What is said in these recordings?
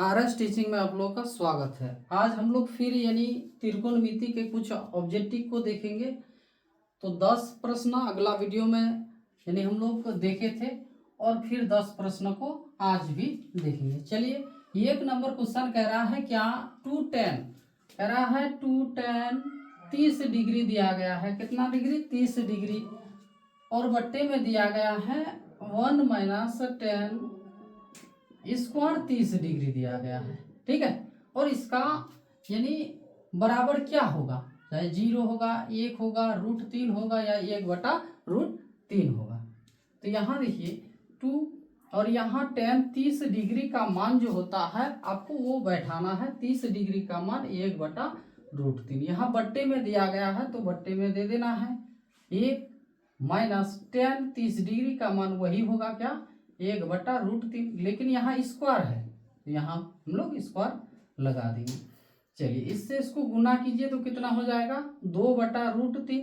RS teaching में आप लोगों का स्वागत है। आज हम लोग फिर यानी त्रिकोणमिति के कुछ ऑब्जेक्टिव को देखेंगे। तो 10 प्रश्न अगला वीडियो में यानी हम लोग देखे थे और फिर 10 प्रश्न को आज भी देखेंगे। चलिए, 1 नंबर क्वेश्चन कह रहा है क्या 2tan कह रहा है 2tan 30 डिग्री दिया गया है। कितना डिग्री? 30 डिग्री। और बट्टे में दिया गया है 1 - tan स्क्वायर 30 डिग्री दिया गया है। ठीक है, और इसका यानी बराबर क्या होगा? चाहे 0 होगा, 1 होगा, √3 होगा या 1/√3 होगा। तो यहाँ देखिए 2 और यहाँ tan 30 डिग्री का मान जो होता है आपको वो बैठाना है। 30 डिग्री का मान 1/√3। यहाँ बट्टे में दिया गया है तो बट्टे में दे देना है 1 - tan 30 डिग्री का मान वही होगा क्या? 1/√3। लेकिन यहाँ स्क्वायर है तो यहाँ हम लोग स्क्वायर लगा देंगे। चलिए, इससे इसको गुना कीजिए तो कितना हो जाएगा? 2/√3।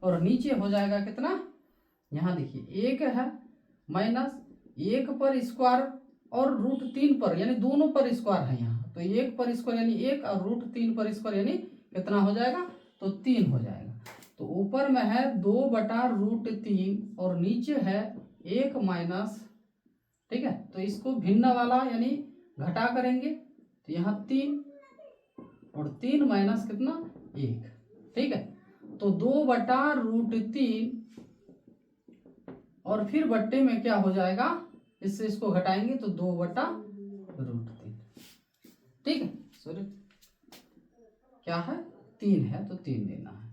और नीचे हो जाएगा कितना? यहाँ देखिए 1 है -1 पर स्क्वायर और √3 पर, यानी दोनों पर स्क्वायर है यहाँ। तो 1 पर स्क्वायर यानी 1 और √3 पर स्क्वायर यानी कितना हो जाएगा? तो 3 हो जाएगा। तो ऊपर में है 2/√3 और नीचे है 1 माइनस। ठीक है, तो इसको भिन्न वाला यानी घटा करेंगे तो यहाँ 3 और 3 माइनस कितना? 1। ठीक है, तो 2/√3 और फिर बट्टे में क्या हो जाएगा? इससे इसको घटाएंगे तो 2/√3। ठीक है, सॉरी क्या है? 3 है तो 3 देना है।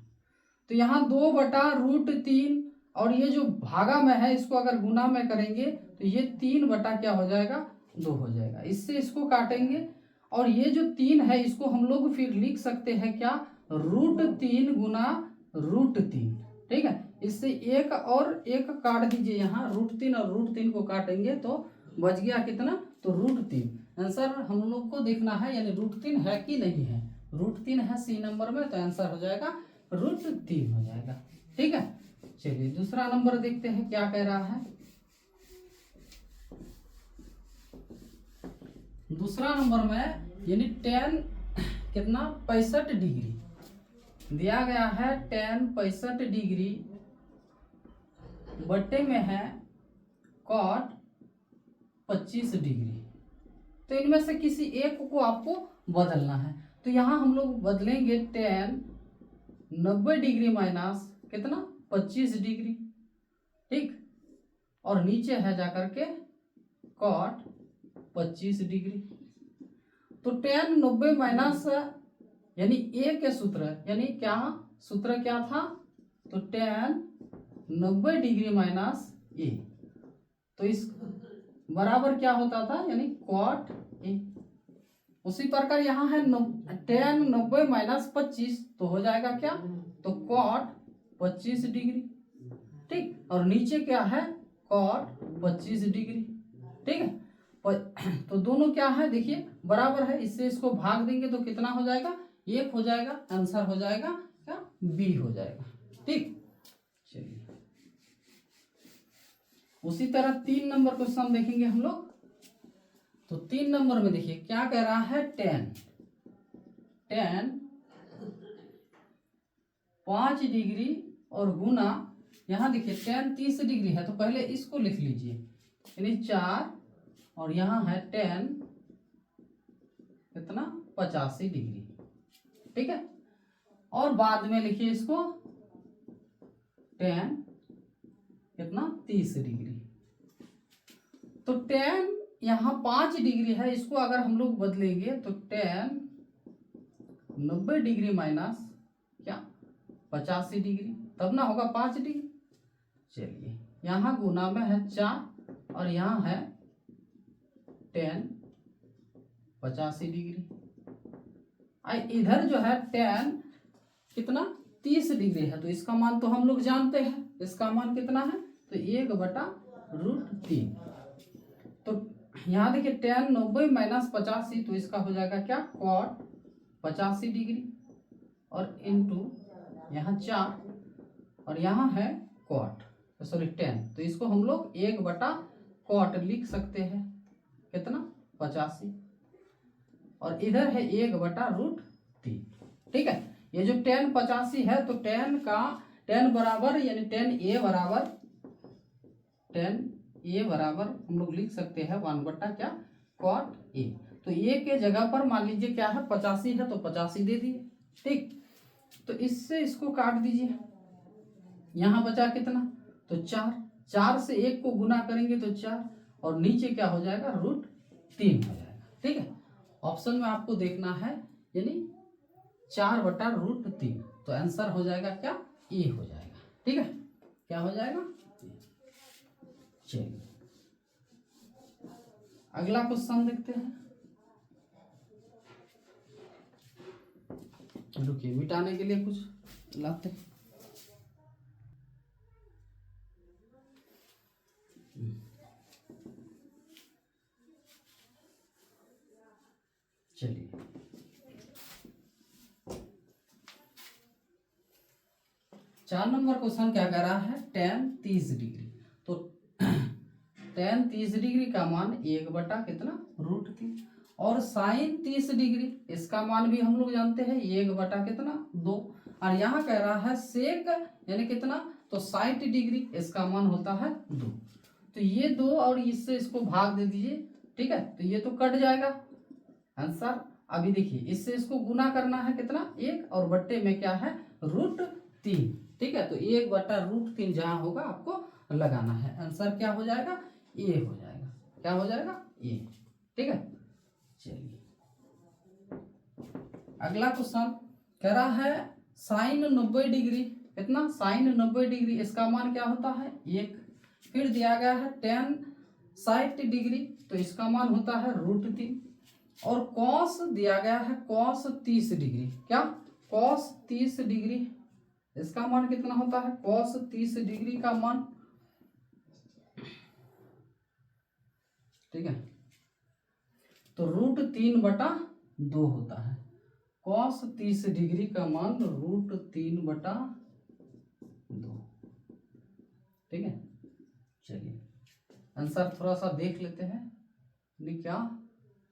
तो यहाँ 2/√3 और ये जो भागा में है इसको अगर गुना में करेंगे तो ये 3 बटा क्या हो जाएगा? 2 हो जाएगा। इससे इसको काटेंगे और ये जो 3 है इसको हम लोग फिर लिख सकते हैं क्या? √3 गुना √3। ठीक है, इससे 1 और 1 काट दीजिए। यहाँ √3 और √3 को काटेंगे तो बच गया कितना? तो √3। आंसर हम लोग को देखना है यानी √3 है कि नहीं है। √3 है सी नंबर में, तो आंसर हो जाएगा √3 हो जाएगा। ठीक है, चलिए दूसरा नंबर देखते हैं क्या कह रहा है। दूसरा नंबर में यानी tan कितना? 65 डिग्री दिया गया है। tan 65 डिग्री बट्टे में है cot 25 डिग्री। तो इनमें से किसी एक को आपको बदलना है। तो यहाँ हम लोग बदलेंगे tan 90 डिग्री माइनस कितना? 25 डिग्री। ठीक, और नीचे है जाकर के cot 25 डिग्री। तो tan 90 माइनस यानी a के सूत्र यानी क्या सूत्र क्या था? तो tan 90 डिग्री माइनस a, तो इस बराबर क्या होता था? यानी cot a। उसी प्रकार यहाँ है tan 90 माइनस 25 तो हो जाएगा क्या? तो cot 25 डिग्री। ठीक, और नीचे क्या है? cot 25 degree. ठीक है, तो दोनों क्या है देखिए बराबर है। इससे इसको भाग देंगे तो कितना हो जाएगा? 1 हो जाएगा। आंसर हो जाएगा क्या? बी हो जाएगा। ठीक, चलिए उसी तरह 3 नंबर क्वेश्चन देखेंगे हम लोग। तो 3 नंबर में देखिए क्या कह रहा है। tan 5 डिग्री और गुना, यहाँ देखिए tan 30 डिग्री है तो पहले इसको लिख लीजिए यानी 4 और यहाँ है tan कितना? 85 डिग्री। ठीक है, और बाद में लिखिए इसको tan कितना? 30 डिग्री। तो tan यहाँ 5 डिग्री है, इसको अगर हम लोग बदलेंगे तो tan 90 डिग्री माइनस क्या? 85 डिग्री, तब ना होगा 5 डिग्री। चलिए, यहाँ गुना में है 4 और यहाँ है tan 85 डिग्री। इधर जो है tan कितना? 30 डिग्री है तो इसका मान तो हम लोग जानते हैं। इसका मान कितना है? तो 1/√3। तो यहाँ देखिए tan 90 माइनस 85 तो इसका हो जाएगा क्या? cot 85 डिग्री और इंटू यहाँ 4 और यहाँ है cot सॉरी tan, तो इसको हम लोग 1/cot लिख सकते हैं। कितना? 85। और इधर है 1/√3। ठीक है, ये जो tan 85 है तो tan बराबर यानी tan a बराबर हम लोग लिख सकते हैं 1 क्या cot a। तो a के जगह पर मान लीजिए क्या है 85 है तो 85 दे दिए। ठीक, तो इससे इसको काट दीजिए, यहाँ बचा कितना तो 4 से 1 को गुना करेंगे तो 4 और नीचे क्या हो जाएगा √3 हो जाएगा। ठीक है, ऑप्शन में आपको देखना है यानी 4/√3, तो आंसर हो जाएगा क्या ए हो जाएगा। ठीक है, क्या हो जाएगा। चलिए अगला क्वेश्चन देखते हैं। रुकिए, मिटाने के लिए कुछ लाते हैं। चलिए 4 नंबर क्वेश्चन क्या कह रहा है tan 30 डिग्री। तो tan 30 डिग्री का मान 1 कितना √3 और sin 30 डिग्री इसका मान भी हम लोग जानते हैं 1 कितना 2। और यहाँ कह रहा है सेक यानी कितना तो 60 डिग्री इसका मान होता है 2। तो ये 2 और इससे इसको भाग दे दीजिए। ठीक है, तो ये तो कट जाएगा आंसर। अभी देखिए इससे इसको गुना करना है कितना 1 और बट्टे में क्या है √3। ठीक है, तो 1/√3 जहां होगा आपको लगाना है। आंसर क्या हो जाएगा ए हो जाएगा। क्या हो जाएगा ए। ठीक है, चलिए अगला क्वेश्चन कह रहा है sin 90 डिग्री कितना sin 90 डिग्री इसका मान क्या होता है 1। फिर दिया गया है tan 60 डिग्री तो इसका मान होता है √3 और cos दिया गया है cos 30 डिग्री। क्या cos 30 डिग्री इसका मान कितना होता है cos 30 डिग्री का मान। ठीक है, तो √3/2 होता है। cos 30 डिग्री का मान √3/2। ठीक है, चलिए आंसर थोड़ा सा देख लेते हैं। क्या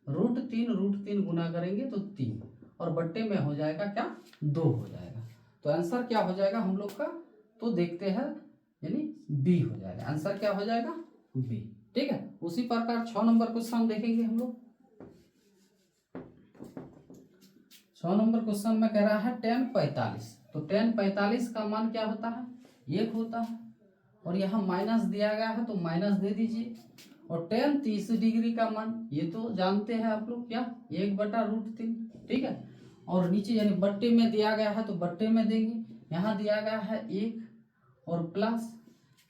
√3 गुना करेंगे तो 3 और बट्टे में हो जाएगा क्या 2 हो जाएगा। तो आंसर क्या हो जाएगा हम लोग का तो देखते हैं यानी बी हो जाएगा। आंसर क्या हो जाएगा बी। ठीक है, उसी प्रकार 6 नंबर क्वेश्चन देखेंगे हम लोग। 6 नंबर क्वेश्चन में कह रहा है tan 45। तो tan 45 का मान क्या होता है 1 होता है और यहाँ माइनस दिया गया है तो माइनस दे दीजिए। और tan 30 डिग्री का मान ये तो जानते हैं आप लोग क्या 1/√3। ठीक है, और नीचे यानी बट्टे में दिया गया है तो बट्टे में देंगे। यहाँ दिया गया है 1 और प्लस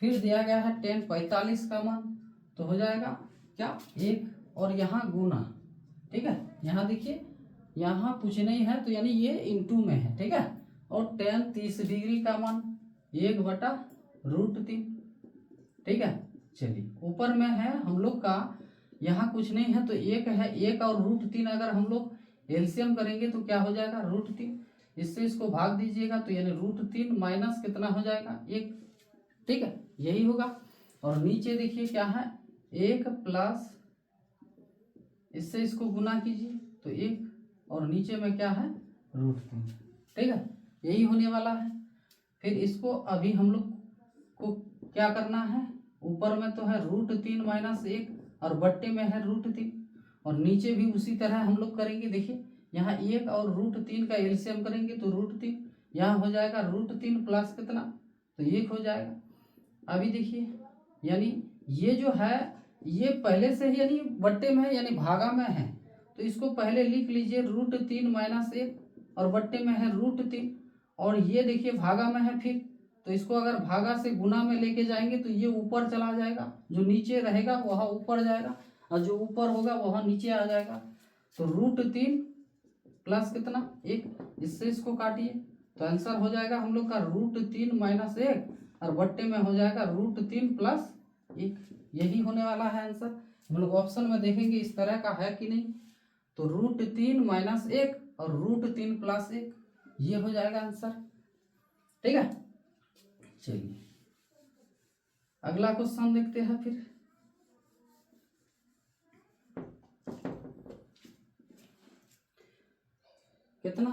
फिर दिया गया है tan 45 का मान तो हो जाएगा क्या 1 और यहाँ गुना। ठीक है, यहाँ देखिए यहाँ कुछ नहीं है तो यानी ये इनटू में है। ठीक है, और tan 30 डिग्री का मान 1/√3। ठीक है, चलिए ऊपर में है हम लोग का यहाँ कुछ नहीं है तो 1 है 1 और √3 अगर हम लोग एलसीएम करेंगे तो क्या हो जाएगा √3। इससे इसको भाग दीजिएगा तो यानी √3 माइनस कितना हो जाएगा 1। ठीक है, यही होगा। और नीचे देखिए क्या है 1 प्लस इससे इसको गुना कीजिए तो 1 और नीचे में क्या है √3। ठीक है, यही होने वाला है। फिर इसको अभी हम लोग को क्या करना है ऊपर में तो है √3 माइनस 1 और बट्टे में है √3 और नीचे भी उसी तरह हम लोग करेंगे। देखिए यहाँ 1 और √3 का एलसीएम करेंगे तो √3 यहाँ हो जाएगा √3 प्लस कितना तो 1 हो जाएगा। अभी देखिए यानी ये जो है ये पहले से ही यानी बट्टे में है यानी भागा में है तो इसको पहले लिख लीजिए √3 माइनस 1 और बट्टे में है √3 और ये देखिए भागा में है। फिर तो इसको अगर भागा से गुना में लेके जाएंगे तो ये ऊपर चला जाएगा, जो नीचे रहेगा वह ऊपर जाएगा और जो ऊपर होगा वह नीचे आ जाएगा। तो √3 प्लस कितना 1 इससे इसको काटिए तो आंसर हो जाएगा हम लोग का √3 माइनस 1 और बट्टे में हो जाएगा √3 प्लस 1। यही होने वाला है आंसर। हम लोग ऑप्शन में देखेंगे इस तरह का है कि नहीं। तो √3 माइनस 1 और √3 प्लस 1 ये हो जाएगा आंसर। ठीक है, चलिए अगला क्वेश्चन देखते हैं। फिर कितना,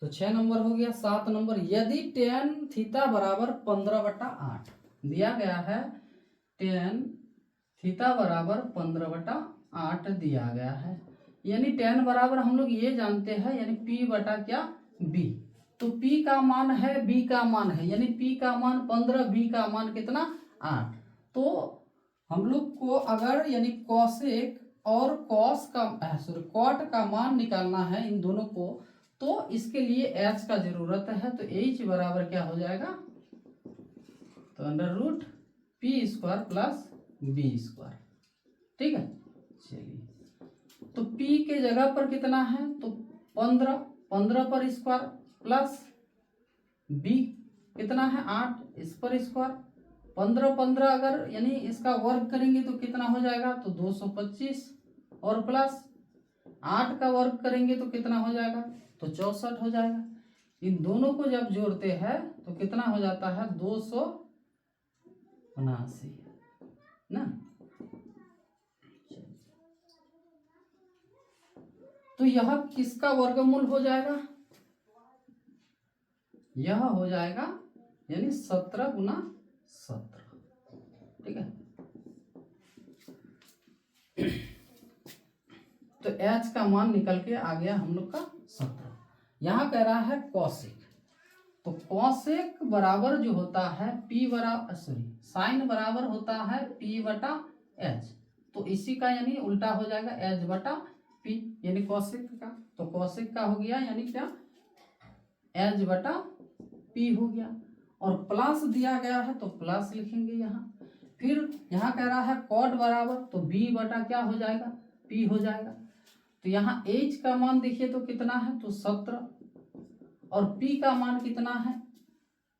तो 6 नंबर हो गया। 7 नंबर, यदि tan थीटा बराबर 15/8 दिया गया है, tan थीटा बराबर 15/8 दिया गया है, यानी tan बराबर हम लोग ये जानते हैं, यानी p बटा क्या b, तो p का मान है, b का मान है, यानी p का मान 15, b का मान कितना 8। तो हम लोग को अगर यानी कॉसेक और कॉस का कॉट का मान निकालना है इन दोनों को, तो इसके लिए h का जरूरत है, तो h बराबर क्या हो जाएगा, तो √p² प्लस b²। ठीक है, चलिए तो p के जगह पर कितना है, तो 15 पर स्क्वायर प्लस b कितना है 8 इस पर स्क्वायर, 15 अगर यानी इसका वर्ग करेंगे तो कितना हो जाएगा, तो 225 और प्लस 8 का वर्ग करेंगे तो कितना हो जाएगा, तो 64 हो जाएगा। इन दोनों को जब जोड़ते हैं तो कितना हो जाता है, 279 ना। तो यह किसका वर्गमूल हो जाएगा, यह हो जाएगा यानी 17 गुना 17। ठीक है, तो h का मान निकल के आ गया हम लोग का 17। यहां कह रहा है कॉसेक, तो कॉसेक बराबर जो होता है p बराबर साइन बराबर होता है p/h, तो इसी का यानी उल्टा हो जाएगा h/p, यानी कॉसेक का, तो कॉसेक का हो गया यानी क्या h/p हो गया, और प्लस दिया गया है तो प्लस लिखेंगे यहाँ। फिर यहाँ कह रहा है कॉट बराबर, तो b बटा क्या हो जाएगा p हो जाएगा, तो यहाँ h का मान देखिए तो कितना है, तो 17, और p का मान कितना है,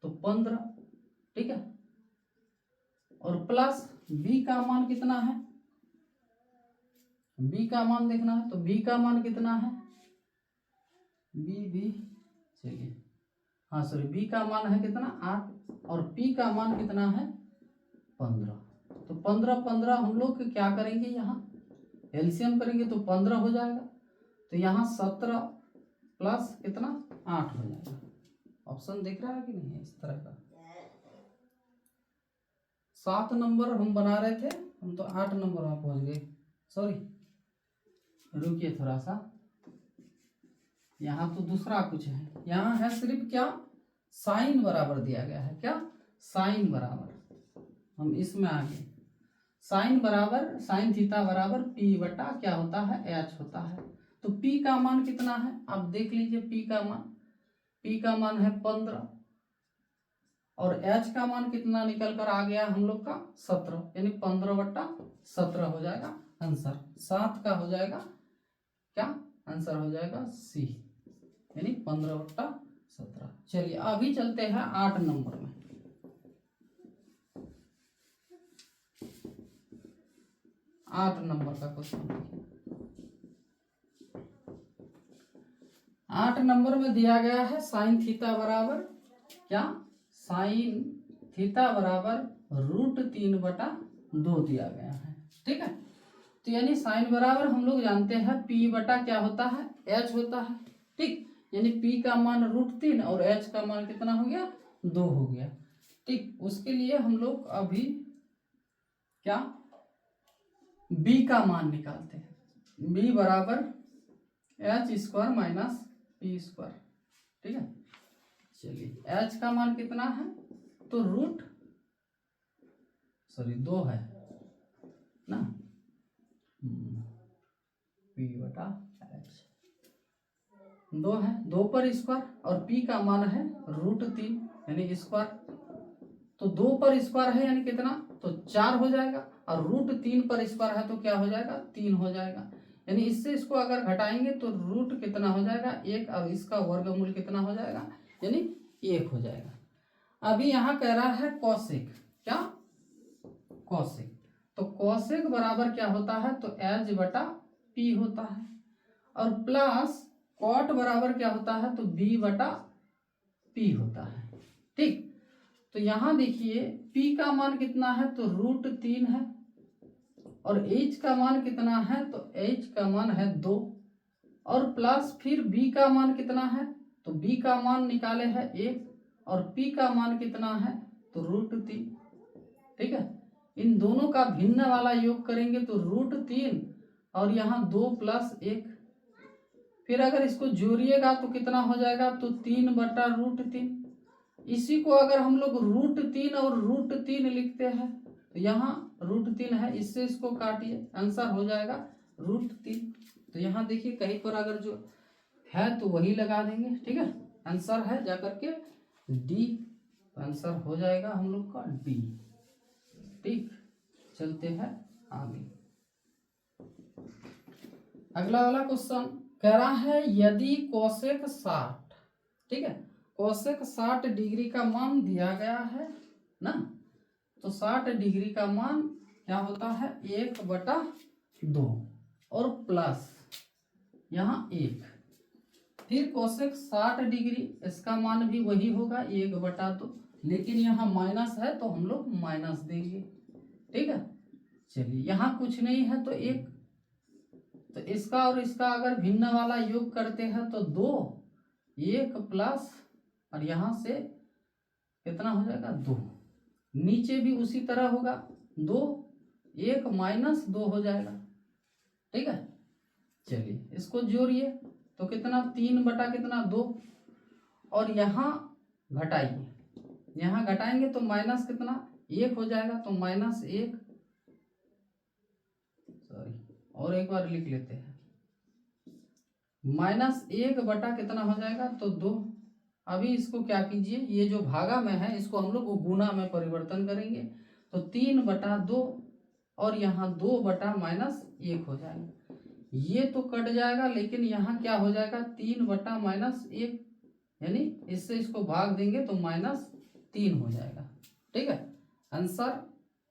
तो 15। ठीक है, और प्लस b का मान कितना है, b का मान देखना है, तो b का मान कितना है, b चलिए हाँ सॉरी b का मान है कितना 8, और p का मान कितना है 15। तो 15 हम लोग क्या करेंगे, यहाँ एलसीएम करेंगे तो 15 हो जाएगा, तो यहाँ 17 प्लस कितना 8 हो जाएगा। ऑप्शन दिख रहा है कि नहीं, इस तरह का 7 नंबर हम बना रहे थे, हम तो 8 नंबर में पहुंच गए, सॉरी रुकिए थोड़ा सा, यहाँ तो दूसरा कुछ है, यहाँ है सिर्फ क्या साइन बराबर दिया गया है, क्या साइन बराबर, हम इसमें आ गए, साइन बराबर साइन थीटा बराबर p बटा क्या होता है h होता है, तो p का मान कितना है, आप देख लीजिए p का मान है 15, और h का मान कितना निकल कर आ गया हम लोग का 17, यानी 15/17 हो जाएगा आंसर। 7 का हो जाएगा क्या आंसर हो जाएगा C, यानी 15/17। चलिए अभी चलते हैं 8 नंबर में। 8 नंबर का क्वेश्चन देखिए, 8 नंबर में दिया गया है साइन थीटा बराबर क्या, साइन थीटा बराबर √3/2 दिया गया है। ठीक है, तो यानी साइन बराबर हम लोग जानते हैं p बटा क्या होता है h होता है। ठीक, यानी p का मान √3 और h का मान कितना हो गया 2 हो गया। ठीक, उसके लिए हम लोग अभी क्या b का मान निकालते हैं, b बराबर h² माइनस p²। ठीक है, चलिए h का मान कितना है, तो दो है ना, p/h 2 है, 2 पर स्क्वायर, और p का मान है √3 यानी स्क्वायर, तो 2 पर स्क्वायर है यानी कितना, तो 4 हो जाएगा, और √3 पर स्क्वायर है तो क्या हो जाएगा 3 हो जाएगा, यानी इससे इसको अगर घटाएंगे तो रूट कितना हो जाएगा 1, और इसका वर्गमूल कितना हो जाएगा यानी 1 हो जाएगा। अभी यहाँ कह रहा है कॉसेक, क्या कॉसेक, तो कॉसेक बराबर क्या होता है, तो h/p होता है, और प्लस कॉट बराबर क्या होता है, तो b/p होता है। ठीक, तो यहाँ देखिए p का मान कितना है, तो √3 है, और h का मान कितना है, तो h का मान है 2, और प्लस फिर b का मान कितना है, तो b का मान निकाले है 1 और p का मान कितना है, तो √3। ठीक है, इन दोनों का भिन्न वाला योग करेंगे तो √3 और यहाँ 2 + 1। फिर अगर इसको जोड़िएगा तो कितना हो जाएगा, तो 3/√3। इसी को अगर हम लोग √3 और √3 लिखते हैं तो यहाँ √3 है, इससे इसको काटिए, आंसर हो जाएगा √3। तो यहाँ देखिए कहीं पर अगर जो है तो वही लगा देंगे। ठीक है, आंसर है जाकर के डी, तो आंसर हो जाएगा हम लोग का डी। ठीक, चलते हैं आगे। अगला वाला क्वेश्चन कह रहा है यदि कोसेक 60, ठीक है, कोसेक 60 डिग्री का मान दिया गया है ना, तो 60 डिग्री का मान क्या होता है, 1/2 और प्लस यहाँ 1। फिर कोसेक 60 डिग्री, इसका मान भी वही होगा 1/2, लेकिन यहाँ माइनस है तो हम लोग माइनस देंगे। ठीक है, चलिए यहाँ कुछ नहीं है तो 1, तो इसका और इसका अगर भिन्न वाला योग करते हैं तो 2, 1 प्लस और यहाँ से कितना हो जाएगा 2, नीचे भी उसी तरह होगा 2, 1 - 2 हो जाएगा। ठीक है, चलिए इसको जोड़िए तो कितना 3/2 और यहाँ घटाइए, यहाँ घटाएंगे तो माइनस कितना 1 हो जाएगा, तो -1, सॉरी और एक बार लिख लेते हैं, -1 कितना हो जाएगा, तो 2। अभी इसको क्या कीजिए, ये जो भागा में है इसको हम लोग गुना में परिवर्तन करेंगे, तो 3/2 और यहाँ 2/-1 हो जाएगा। ये तो कट जाएगा, लेकिन यहाँ क्या हो जाएगा 3/-1, यानी इससे इसको भाग देंगे तो -3 हो जाएगा। ठीक है, आंसर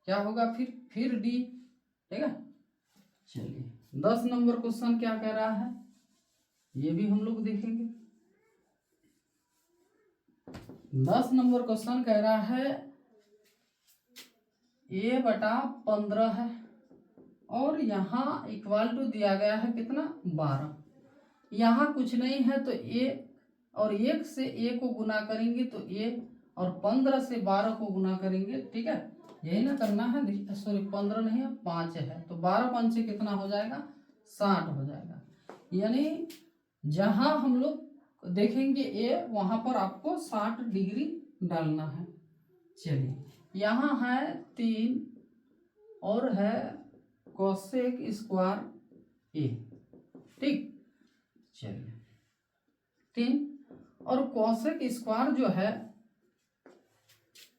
क्या होगा फिर डी। ठीक है, चलिए 10 नंबर क्वेश्चन क्या कह रहा है ये भी हम लोग देखेंगे। 10 नंबर क्वेश्चन कह रहा है a/15 है और यहाँ इक्वल टू दिया गया है कितना 12। यहाँ कुछ नहीं है तो a और 1 से a को गुना करेंगे तो a और 15 से 12 को गुना करेंगे। ठीक है, यही ना करना है, देखिए सॉरी 15 नहीं है 5 है, तो 12 से कितना हो जाएगा 60 हो जाएगा। यानी जहाँ हम लोग देखेंगे a वहाँ पर आपको 60 डिग्री डालना है। चलिए यहाँ है 3 और है कोसेक स्क्वायर a। ठीक, चलिए 3 और कोसेक स्क्वायर जो है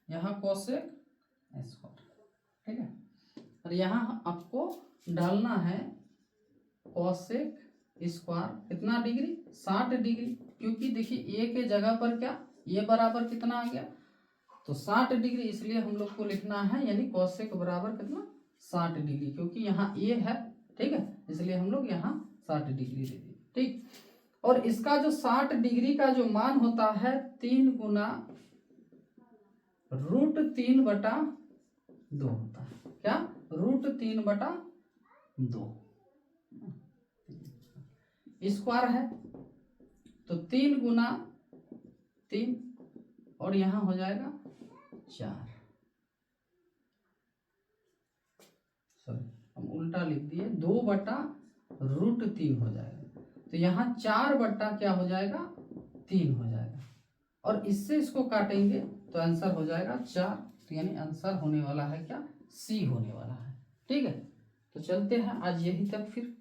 यहाँ कोसेक स्क्वायर। ठीक है, और यहाँ आपको डालना है कोसेक स्क्वायर कितना डिग्री 60 डिग्री, क्योंकि देखिए a के जगह पर क्या ये बराबर कितना आ गया, तो 60 डिग्री, इसलिए हम लोग को लिखना है यानी कोसेक बराबर कितना 60 डिग्री, क्योंकि यहाँ a है। ठीक है, इसलिए हम लोग यहाँ 60 डिग्री दे दिए। ठीक, और इसका जो 60 डिग्री का जो मान होता है 3 गुना √3/2 होता है। क्या √3/2 स्क्वायर है, तो 3 गुना 3 और यहाँ हो जाएगा 4, सॉरी हम उल्टा लिख दिए, 2/√3 हो जाएगा, तो यहाँ 4 क्या हो जाएगा 3 हो जाएगा, और इससे इसको काटेंगे तो आंसर हो जाएगा 4, तो यानी आंसर होने वाला है क्या सी होने वाला है। ठीक है, तो चलते हैं आज यही तक फिर।